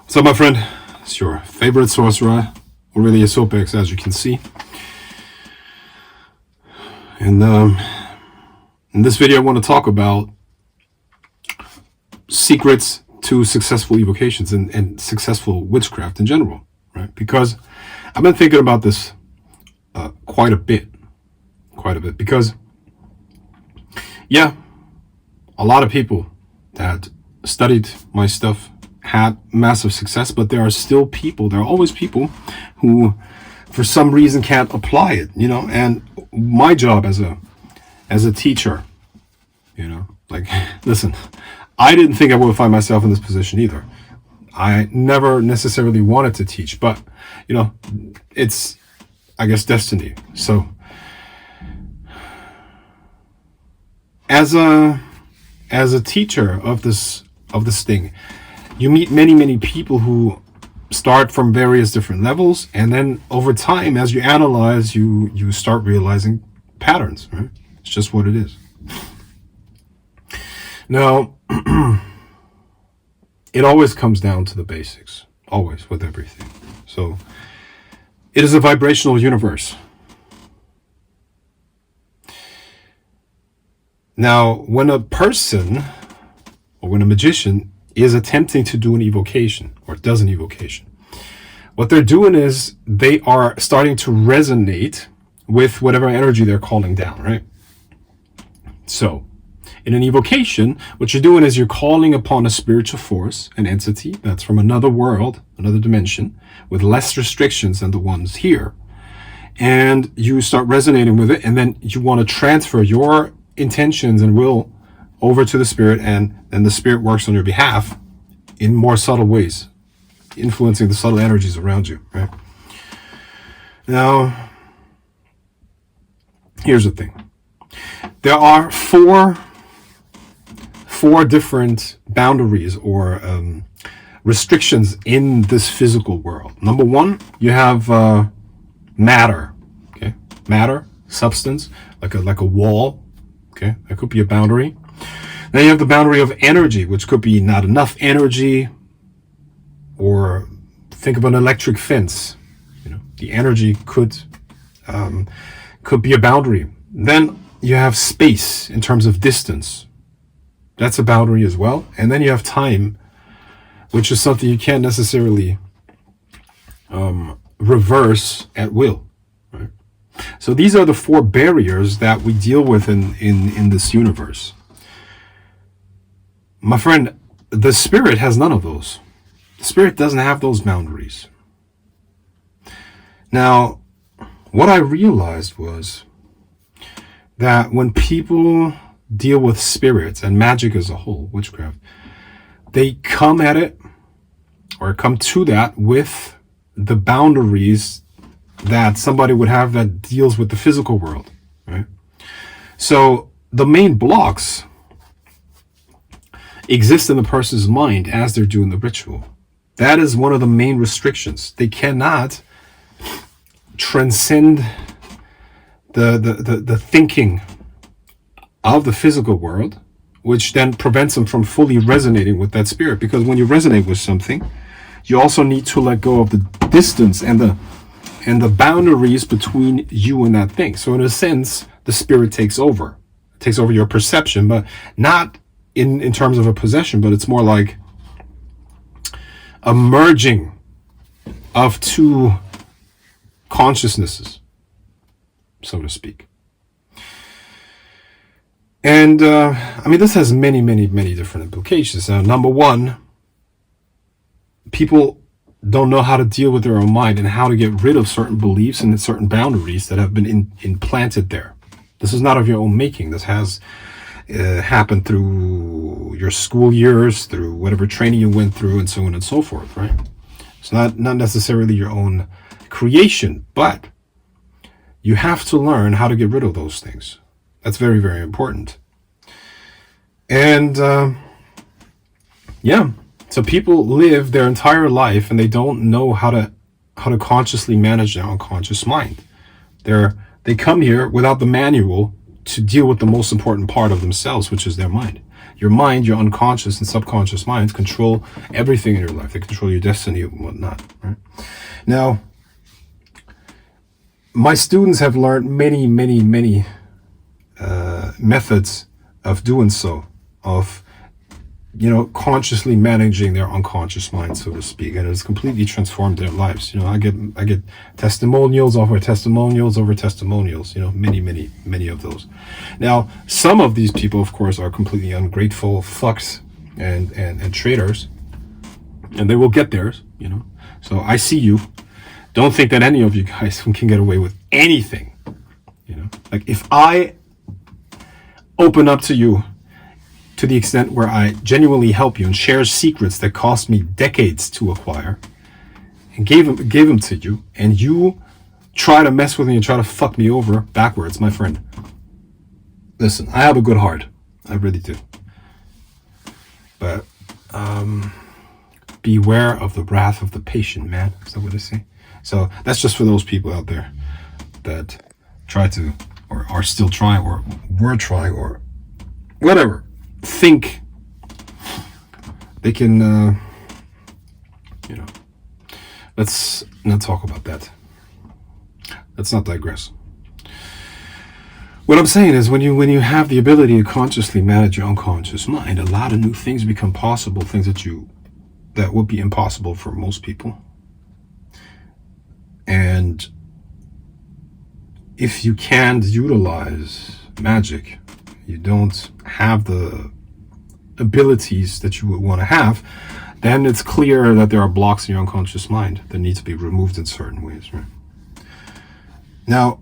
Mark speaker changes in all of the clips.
Speaker 1: So, my friend, it's your favorite sorcerer, Aurelia Sopex, as you can see. And in this video, I want to talk about secrets to successful evocations and successful witchcraft in general, right? Because I've been thinking about this quite a bit, because, yeah, a lot of people that studied my stuff had massive success, but there are always people who for some reason can't apply it, and my job as a teacher, like, listen, I didn't think I would find myself in this position either. I never necessarily wanted to teach, but it's, I guess, destiny. So as a teacher of this thing, you meet many people who start from various different levels, and then over time, as you analyze, you start realizing patterns, right? It's just what it is. Now, it always comes down to the basics, always, with everything. So it is a vibrational universe. Now, when a person or when a magician is attempting to do an evocation or does an evocation, what they're doing is they are starting to resonate with whatever energy they're calling down, right? So in an evocation, what you're doing is you're calling upon a spiritual force, an entity that's from another world, another dimension, with less restrictions than the ones here. And you start resonating with it, and then you want to transfer your intentions and will over to the spirit, and then the spirit works on your behalf in more subtle ways, influencing the subtle energies around you, right? Now, here's the thing. There are four different boundaries or restrictions in this physical world. Number one, you have matter, okay? Matter, substance, like a wall, okay? That could be a boundary. Then you have the boundary of energy, which could be not enough energy, or think of an electric fence. The energy could be a boundary. Then you have space in terms of distance. That's a boundary as well. And then you have time, which is something you can't necessarily reverse at will. Right? So these are the four barriers that we deal with in this universe. My friend, the spirit has none of those. The spirit doesn't have those boundaries. Now, what I realized was that when people deal with spirits and magic as a whole, witchcraft, they come at it or come to that with the boundaries that somebody would have that deals with the physical world, right? So the main blocks exist in the person's mind as they're doing the ritual. That is one of the main restrictions. They cannot transcend the thinking of the physical world, which then prevents them from fully resonating with that spirit. Because when you resonate with something, you also need to let go of the distance and the boundaries between you and that thing. So in a sense, the spirit takes over your perception, but not in terms of a possession, but it's more like a merging of two consciousnesses, so to speak. And this has many different implications. Now, number one, people don't know how to deal with their own mind and how to get rid of certain beliefs and certain boundaries that have been implanted there. This is not of your own making. This has happened through your school years, through whatever training you went through, and so on and so forth, right? It's not necessarily your own creation, but you have to learn how to get rid of those things. That's very, very important. And so people live their entire life and they don't know how to consciously manage their unconscious mind. They come here without the manual to deal with the most important part of themselves, which is their mind. Your mind, your unconscious and subconscious minds control everything in your life. They control your destiny and whatnot, right? Now, my students have learned many methods of doing so, of consciously managing their unconscious mind, so to speak, and it's completely transformed their lives. I get testimonials over testimonials over testimonials. Many of those. Now, some of these people, of course, are completely ungrateful fucks and traitors, and they will get theirs. So I see you. Don't think that any of you guys can get away with anything. Like if I open up to you to the extent where I genuinely help you and share secrets that cost me decades to acquire, and gave them to you, and you try to mess with me and try to fuck me over backwards, my friend. Listen, I have a good heart. I really do. But beware of the wrath of the patient, man. Is that what they say? So that's just for those people out there that try to, or are still trying, or were trying, or whatever, think they can, let's not talk about that. Let's not digress. What I'm saying is, when you have the ability to consciously manage your unconscious mind, a lot of new things become possible, things that would be impossible for most people. And if you can't utilize magic, you don't have the abilities that you would want to have, then it's clear that there are blocks in your unconscious mind that need to be removed in certain ways, right? Now,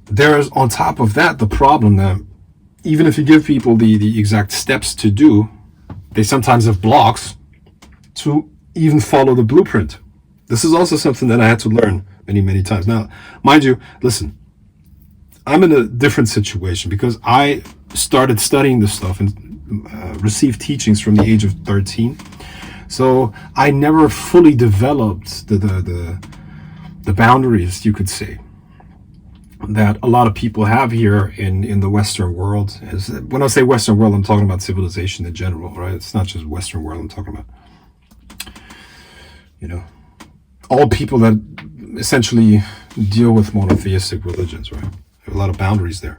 Speaker 1: there's on top of that the problem that even if you give people the exact steps to do, they sometimes have blocks to even follow the blueprint. This is also something that I had to learn many times. Now, mind you, listen, I'm in a different situation because I started studying this stuff and received teachings from the age of 13. So I never fully developed the boundaries, you could say, that a lot of people have here in the Western world. When I say Western world, I'm talking about civilization in general, right? It's not just Western world I'm talking about. All people that essentially deal with monotheistic religions, right? There are a lot of boundaries there.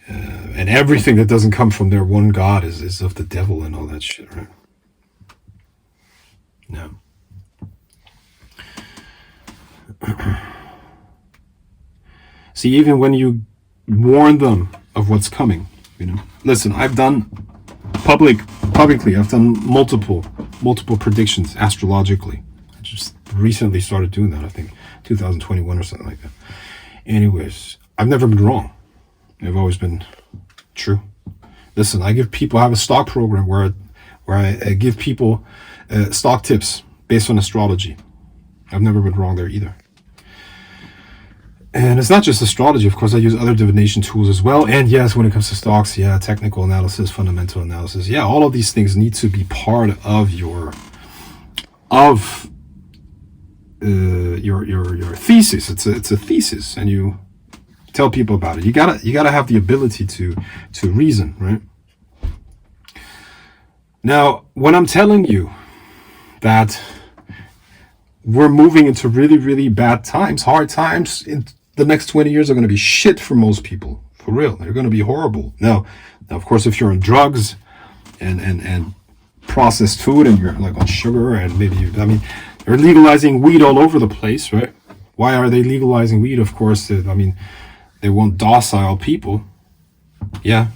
Speaker 1: And everything that doesn't come from their one God is of the devil and all that shit, right? No. See, even when you warn them of what's coming, listen, I've done publicly, I've done multiple predictions astrologically. I just recently started doing that, I think 2021 or something like that. Anyways, I've never been wrong. I've always been true. Listen, I have a stock program where I give people stock tips based on astrology. I've never been wrong there either. And it's not just astrology, of course. I use other divination tools as well. And yes, when it comes to stocks, technical analysis, fundamental analysis, all of these things need to be part of your thesis. It's a thesis, and you tell people about it. You gotta have the ability to reason, right? Now, when I'm telling you that we're moving into really bad times, hard times, in the next 20 years are going to be shit for most people, for real. They're going to be horrible. Now, of course, if you're on drugs and processed food, and you're like on sugar, and they're legalizing weed all over the place, right? Why are they legalizing weed? Of course, they want docile people. Yeah,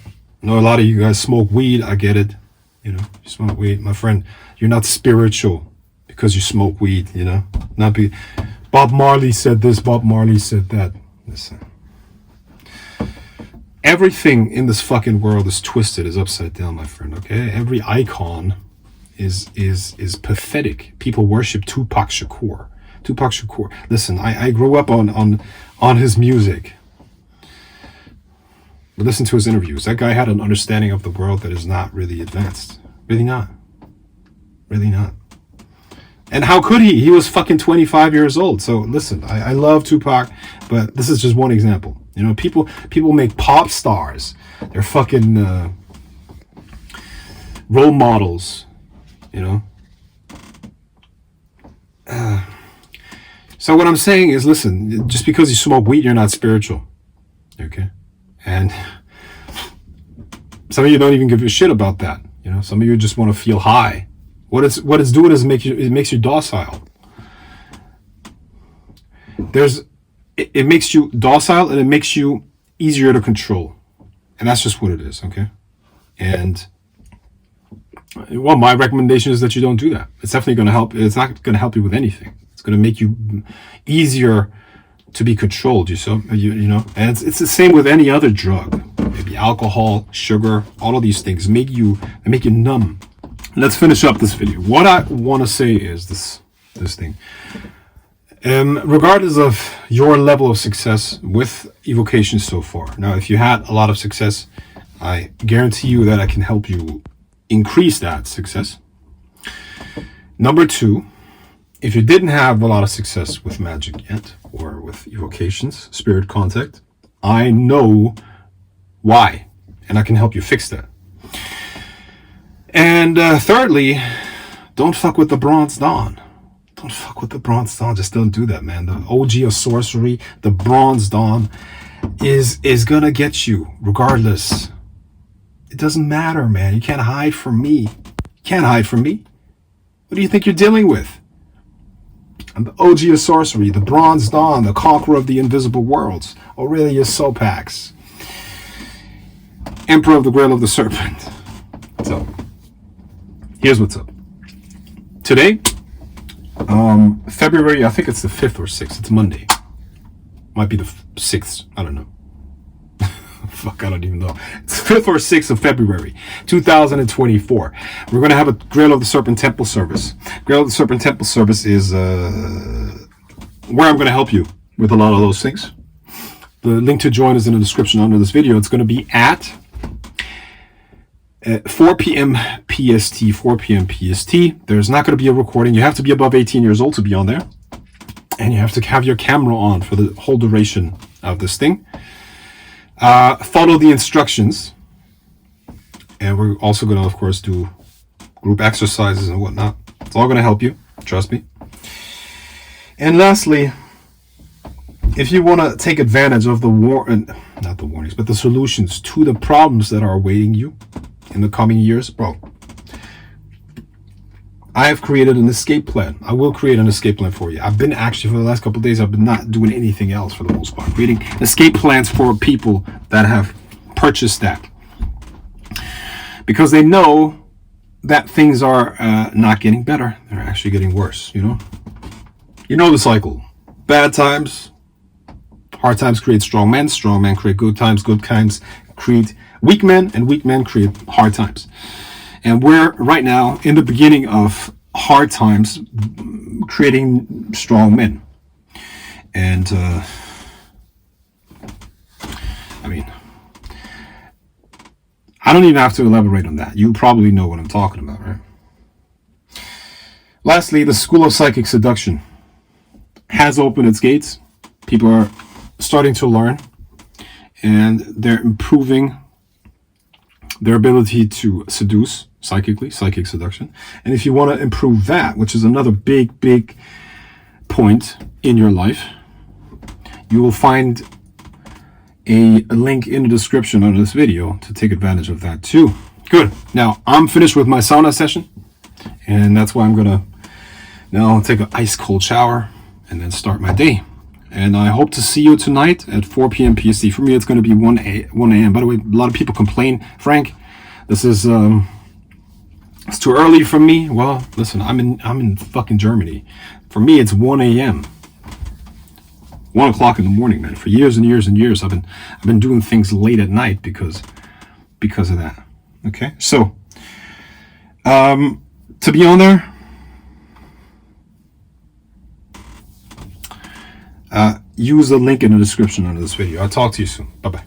Speaker 1: I know a lot of you guys smoke weed. I get it. You smoke weed, my friend. You're not spiritual because you smoke weed. Bob Marley said this. Bob Marley said that. Listen, everything in this fucking world is twisted, is upside down, my friend. Okay, every icon is pathetic. People worship Tupac Shakur. Listen, I grew up on his music. But listen to his interviews. That guy had an understanding of the world that is not really advanced. Really not. And how could he? He was fucking 25 years old. So listen, I love Tupac, but this is just one example. People make pop stars. They're fucking role models, you know. So what I'm saying is, listen, just because you smoke weed, you're not spiritual, okay? And some of you don't even give a shit about that, you know. Some of you just want to feel high. What it's doing is it makes you docile. It makes you docile, and it makes you easier to control, and that's just what it is, okay? And well, my recommendation is that you don't do that. It's definitely going to help. It's not going to help you with anything. It's going to make you easier to be controlled. You know, and it's the same with any other drug. Maybe alcohol, sugar, all of these things make you numb. Let's finish up this video. What I want to say is this thing. Regardless of your level of success with evocation so far. Now, if you had a lot of success, I guarantee you that I can help you increase that success. Number two, if you didn't have a lot of success with magic yet, or with evocations, spirit contact, I know why, and I can help you fix that. And thirdly, don't fuck with the Bronze Dawn. Don't fuck with the Bronze Dawn. Just don't do that, man. The OG of sorcery, the Bronze Dawn, is gonna get you regardless. It doesn't matter, man. You can't hide from me. You can't hide from me. What do you think you're dealing with? I'm the OG of sorcery, the Bronze Dawn, the conqueror of the invisible worlds, Aurelius Sopax, Emperor of the Grail of the Serpent. So, here's what's up. Today, February, I think it's the 5th or 6th. It's Monday. Might be the 6th. I don't know. Fuck, I don't even know. It's 5th or 6th of February, 2024. We're going to have a Grail of the Serpent Temple service. Grail of the Serpent Temple service is where I'm going to help you with a lot of those things. The link to join is in the description under this video. It's going to be at 4 p.m. PST, 4 p.m. PST. There's not going to be a recording. You have to be above 18 years old to be on there. And you have to have your camera on for the whole duration of this thing. Follow the instructions. And we're also going to, of course, do group exercises and whatnot. It's all going to help you. Trust me. And lastly, if you want to take advantage of not the warnings, but the solutions to the problems that are awaiting you in the coming years, bro, I have created an escape plan. I will create an escape plan for you. I've been actually, for the last couple of days, I've been not doing anything else for the most part. Creating escape plans for people that have purchased that. Because they know that things are not getting better. They're actually getting worse, you know? You know the cycle. Bad times, hard times create strong men create good times create weak men, and weak men create hard times. And we're right now in the beginning of hard times creating strong men. And I mean, I don't even have to elaborate on that. You probably know what I'm talking about, right? Lastly, the School of Psychic Seduction has opened its gates. People are starting to learn, and they're improving their ability to seduce psychically, psychic seduction. And if you want to improve that, which is another big point in your life, you will find a link in the description under this video to take advantage of that too. Good. Now, I'm finished with my sauna session, and that's why I'm gonna now take an ice cold shower and then start my day. And I hope to see you tonight at 4 p.m. PST. For me, it's going to be 1 a.m. By the way, a lot of people complain, Frank, this is it's too early for me. Well, listen, I'm in fucking Germany. For me, it's 1 a.m. 1 o'clock in the morning, man. For years and years and years, I've been doing things late at night because of that. Okay, so to be on there, use the link in the description under this video. I'll talk to you soon. Bye-bye.